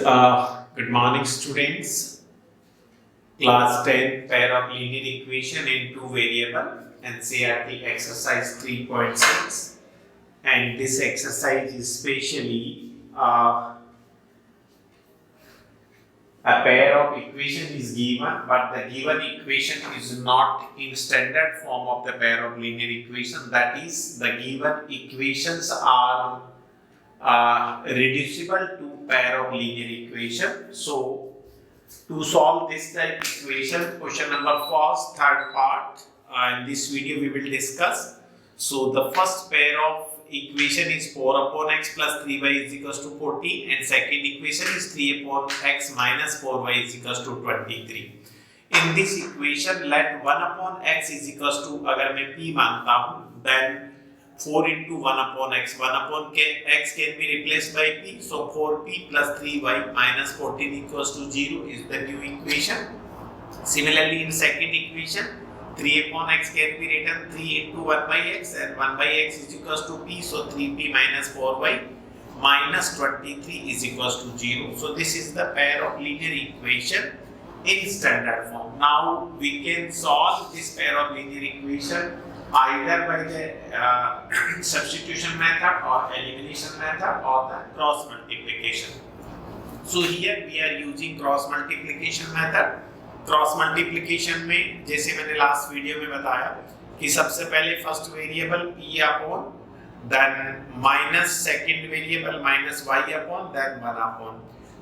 Good morning, students. Class 10 pair of linear equation in two variable NCERT exercise 3.6, and this exercise is specially a pair of equation is given, but the given equation is not in standard form of the pair of linear equation. That is, the given equations are reducible to pair of linear equation. So to solve this type equation, question number first, third part, in this video we will discuss. So the first pair of equation is 4 upon x plus 3y is equals to 14, and second equation is 3 upon x minus 4y is equals to 23. In this equation, let 1 upon x is equals to, अगर मैं p मानता हूँ, then 4 into 1 upon x, 1 upon x can be replaced by p, so 4p plus 3y minus 14 equals to 0 is the new equation. Similarly, in second equation, 3 upon x can be written 3 into 1 by x, and 1 by x is equals to p, so 3p minus 4y minus 23 is equals to 0. So this is the pair of linear equation in standard form. Now we can solve this pair of linear equation either by the substitution method or elimination method or the cross multiplication. So here we are using cross multiplication method. Cross multiplication में जैसे मैंने last video में बताया कि सबसे पहले first variable p upon then minus second variable minus y upon then 1 upon.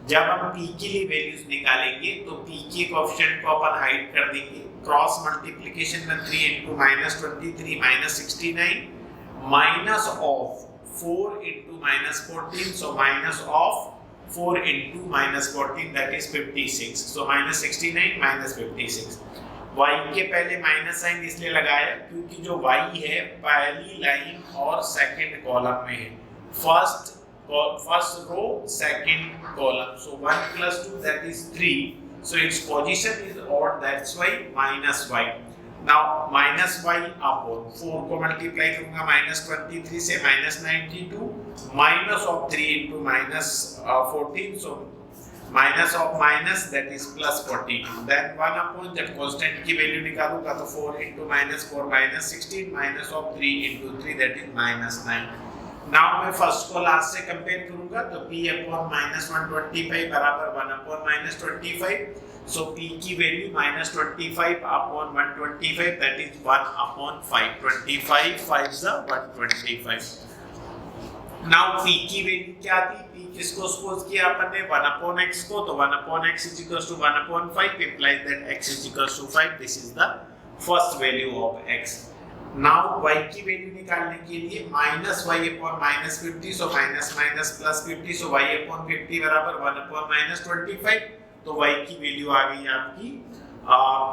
जब हम p के लिए वैल्यूज निकालेंगे तो p के कोएफिशिएंट को अपन हाइड कर देंगे. क्रॉस मल्टीप्लिकेशन में 3 into minus 23 minus 69 minus of 4 into minus 14, so minus of 4 into minus 14, that is 56. So minus 69 minus 56. y के पहले माइनस साइन इसलिए लगाया क्योंकि जो y है पहली लाइन और सेकंड कॉलम में है. First row second column, so 1 plus 2 that is 3. So its position is odd, that's why minus y. Now minus y upon 4 को मल्टीप्लाई करूंगा minus 23 से minus 92, minus of 3 into minus 14, so minus of minus that is plus 42. Then 1 upon, जब constant की value निकालूंगा तो 4 into minus 4 minus 16, minus of 3 into 3 that is minus 9. Now मैं first को last से कंपेयर करूंगा तो p upon minus 125 बराबर 1 upon minus 25. So p की value minus 25 upon 125, that is 1 upon 5. 25 5 is 125. Now p की वैल्यू क्या थी? p किसको सपोज किया अपन ने 1 upon x को, तो 1 upon x is equals to 1 upon 5 implies that x is equals to 5. This is the first value of x. Now y की value निकालने के लिए minus y upon minus 50, so minus minus plus 50, so y upon 50 बराबर 1 upon minus 25. तो y की value आ गई आपकी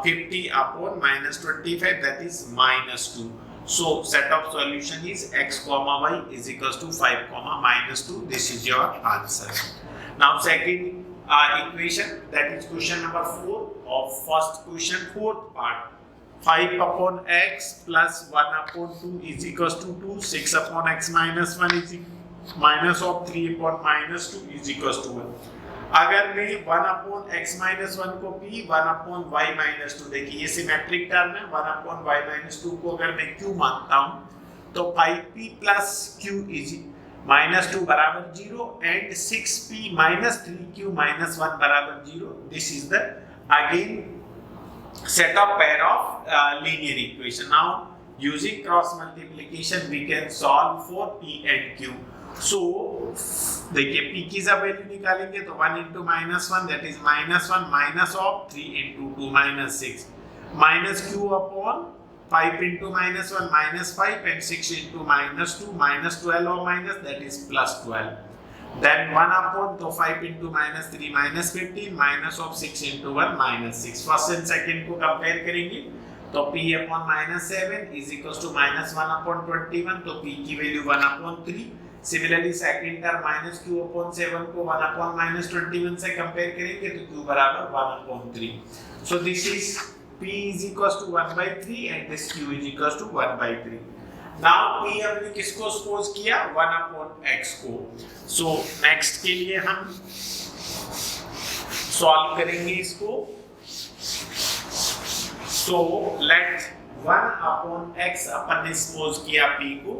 50 upon minus 25, that is minus 2. So set of solution is x comma y is equals to 5 comma minus 2. This is your answer. Now second equation, that is question number 4 of first question, fourth part. 5 upon x plus 1 upon 2 is equals to 2. 6 upon x minus 1 is minus of 3 upon minus 2 is equals to 1. अगर मैं 1 upon x minus 1 को p, 1 upon y minus 2, देखिए ये symmetric term है. 1 upon y minus 2 को अगर मैं q मानता हूँ तो 5p plus q is minus 2 बराबर 0 and 6p minus 3q minus 1 बराबर 0. This is the again set of pair of linear equation. Now using cross multiplication we can solve for p and q. So देखिए p की जब value निकालेंगे तो 1 into minus 1 that is minus 1 minus of 3 into 2 minus 6 minus q upon 5 into minus 1 minus 5 and 6 into minus 2 minus 12 or minus that is plus 12. Then 1 upon, तो 5 into minus 3 minus 15 minus of 6 into 1 minus 6. First and second को compare करेंगे तो p upon minus 7 is equals to minus 1 upon 21, तो p की value 1 upon 3. Similarly second term minus q upon 7 को 1 upon minus 21 से compare करेंगे तो q बराबर 1 upon 3. So this is p is equals to 1 by 3 and this q is equals to 1 by 3. Now p हमने किसको suppose किया 1 upon x को. So next के लिए हम सॉल्व करेंगे इसको। सो लेट 1 upon x अपन ने सपोज किया p को,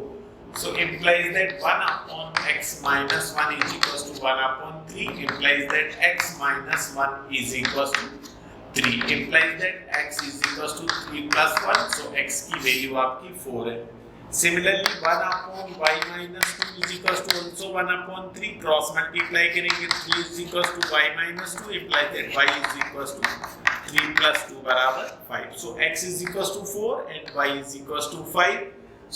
so implies that 1 upon x minus 1 is equals to 1 upon 3, implies that x minus 1 is equals to 3, implies that x is equals to 3 plus 1, so x की value आपकी 4 है। Similarly 1 upon y minus 2 is equals to also 1 upon 3, cross multiply करेंगे 3 is equals to y minus 2, implies that y is equals to 3 plus 2 बराबर 5, so x is equals to 4 and y is equals to 5,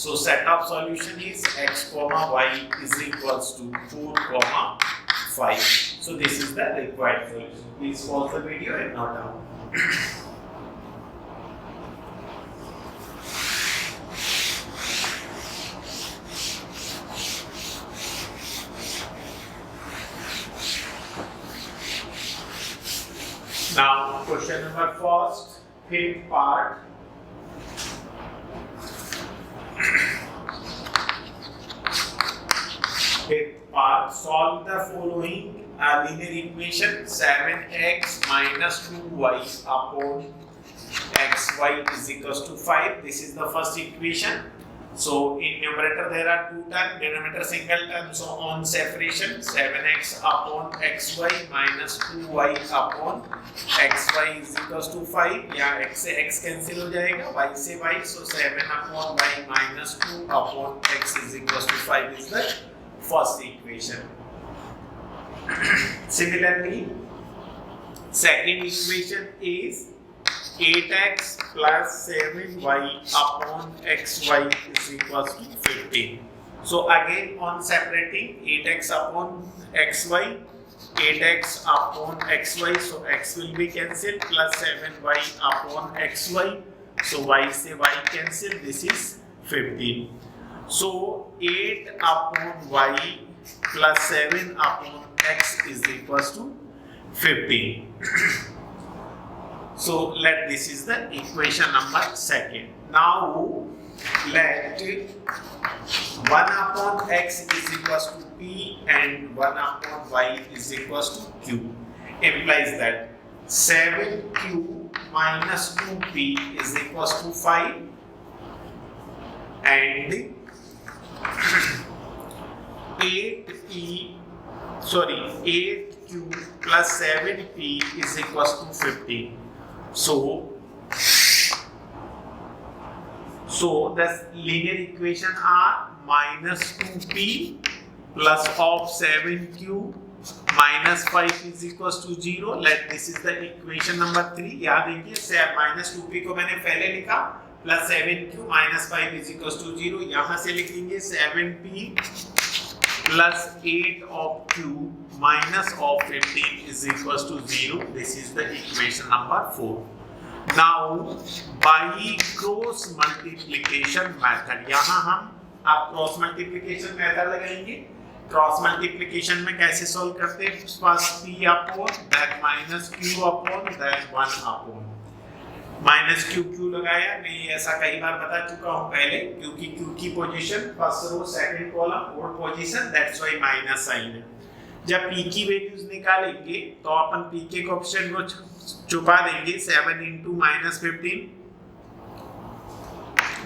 so set of solution is x comma y is equals to 4 comma 5, so this is the required solution. Please pause the video and note down. Now question number first, fifth part. Fifth part, solve the following linear equation 7x minus 2y upon xy is equals to 5. This is the first equation. So in numerator there are two terms, denominator single term, so on separation 7x upon xy minus 2y upon xy is equals to 5, या x से x cancel हो जाएगा, y से y, so 7 upon y minus 2 upon x is equals to 5 is the first equation. Similarly, second equation is 8x plus 7y upon xy is equals to 15. So again on separating 8x upon xy, 8x upon xy, so x will be cancelled, plus 7y upon xy, so y से y cancel, this is 15. So 8 upon y plus 7 upon x is equals to 15. So let this is the equation number second. Now let 1 upon x is equals to p and 1 upon y is equals to q, implies that 7q minus 2p is equals to 5 and 8q plus 7p is equals to 15. So the linear equation are minus 2p plus of 7q minus 5 is equals to 0. Let this is the equation number 3. याद देखिए minus 2p को मैंने पहले लिखा, plus 7q minus 5 is equals to 0. यहाँ से लिखेंगे 7p plus 8 of q minus of 15 is equals to 0. This is the equation number 4. Now by cross multiplication method, यहाँ हम आप क्रॉस मल्टीप्लिकेशन मेथड लगाएंगे। क्रॉस मल्टीप्लिकेशन में कैसे सॉल्व करते हैं? First p upon that minus q upon that 1 upon minus q लगाया। मैं ऐसा कई बार बता चुका हूँ पहले, क्योंकि q की position first row second column और position, that's why minus sign है। जब p की वैल्यूज निकालेंगे तो अपन p के कोएफिशिएंट को छुपा देंगे। 7 into minus 15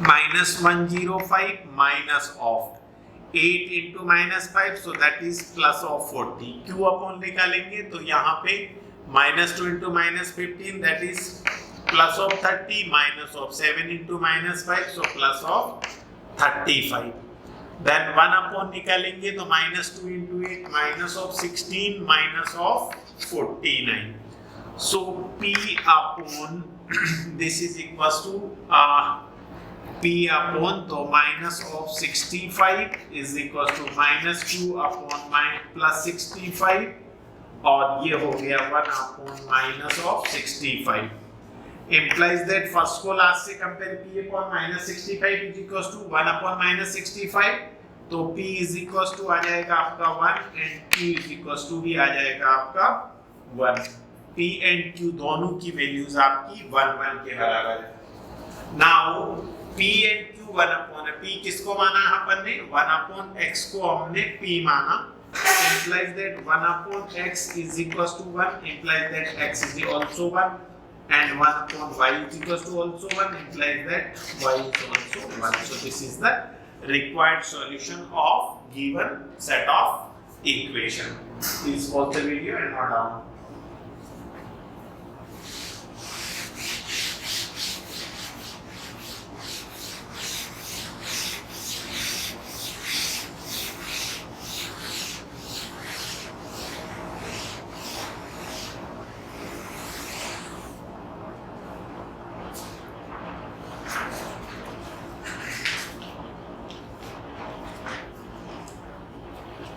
minus 105 minus of 8 into minus 5, so that is plus of 40. q upon निकालेंगे तो यहाँ पे minus 2 into minus 15, that is plus of 30 minus of 7 into minus 5, so plus of 35. Then 1 upon निकालेंगे तो minus 2 into 8 minus of 16 minus of 49. So p upon this is equals to p upon तो minus of 65 is equals to minus q upon plus 65 और ये हो गया 1 upon minus of 65. Implies that first को last से compare p upon minus 65 is equals to 1 upon minus 65, तो p is equals to आ जाएगा आपका 1 and q is equals to भी आ जाएगा आपका 1. p and q दोनों की वैल्यूज आपकी 1 1 के बराबर है। Now p and q 1 upon p किसको माना अपन ने? 1 upon x को हमने p माना implies that 1 upon x is equals to 1, implies that x is also 1, and 1 upon y is equals to also 1, implies that y is also 1. So this is the required solution of given set of equation. Please pause the video and note down.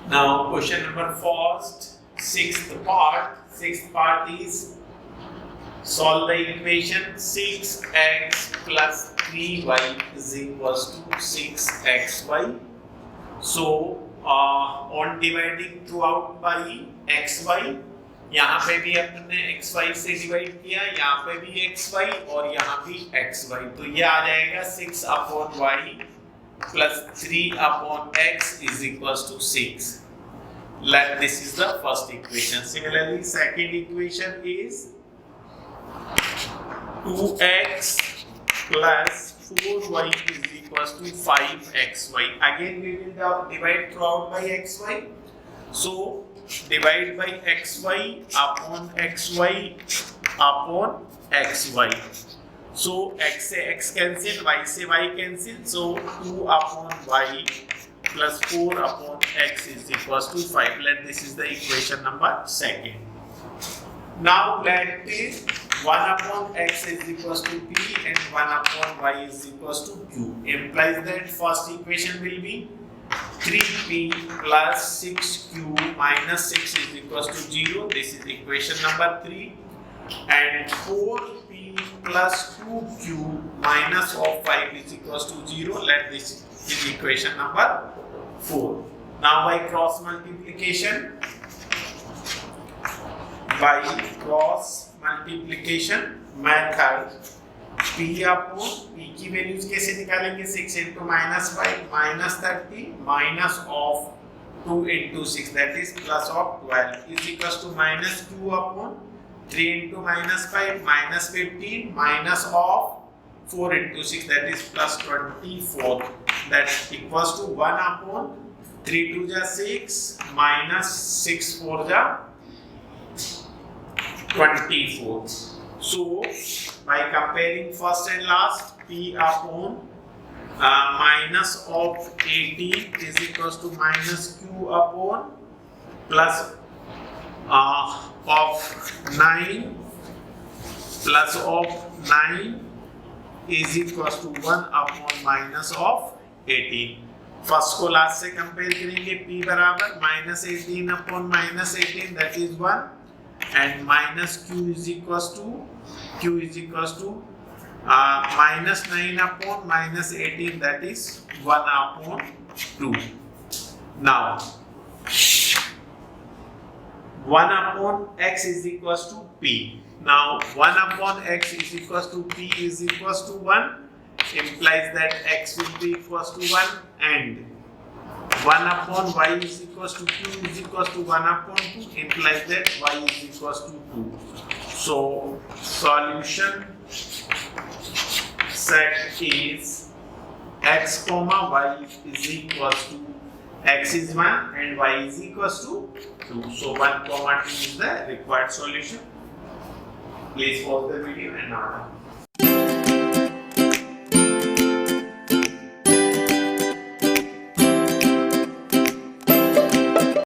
Now question number first, sixth part is solve the equation 6x plus 3y is equals to 6xy. So on dividing throughout by xy, यहाँ पे भी अपने xy से divide किया, यहाँ पे भी xy और यहाँ भी xy, तो ये आ जाएगा 6 upon y plus 3 upon x is equals to 6. Let this is the first equation. Similarly, second equation is 2x plus 4y is equals to 5xy. Again, we will divide throughout by xy. So divide by xy upon xy upon xy. So x से x cancel, y से y cancel. So 2 upon y plus 4 upon x is equals to 5. Let this is the equation number second. Now let this 1 upon x is equals to p and 1 upon y is equals to q. Implies that first equation will be 3p plus 6q minus 6 is equals to 0. This is equation number 3. And 4p plus 2q minus of 5 is equals to 0. Let this is equation number 4. Now by cross multiplication method, p upon p की values कैसे निकालेंगे? 6 into minus 5 minus 30 minus of 2 into 6 that is plus of 12 is equals to minus q upon 3 into minus 5 minus 15 minus of 4 into 6 that is plus 24 that equals to 1 upon 3 2 ja 6 minus 6 4 ja 24. So by comparing first and last, p upon minus of 18 is equals to minus q upon plus of 9 plus of 9 is equals to 1 upon minus of 18. First को last से compare करेंगे, p बराबर minus 18 upon minus 18 that is 1 and minus q is equals to minus 9 upon minus 18 that is 1 upon 2. Now 1 upon x is equals to p. Now 1 upon x is equals to p is equals to 1 implies that x will be equals to 1 and 1 upon y is equals to q is equals to 1 upon 2 implies that y is equals to 2. So solution set is x comma y is equals to x is 1 and y is equals to 2. So 1 comma 2 is the required solution. Please pause the video and now.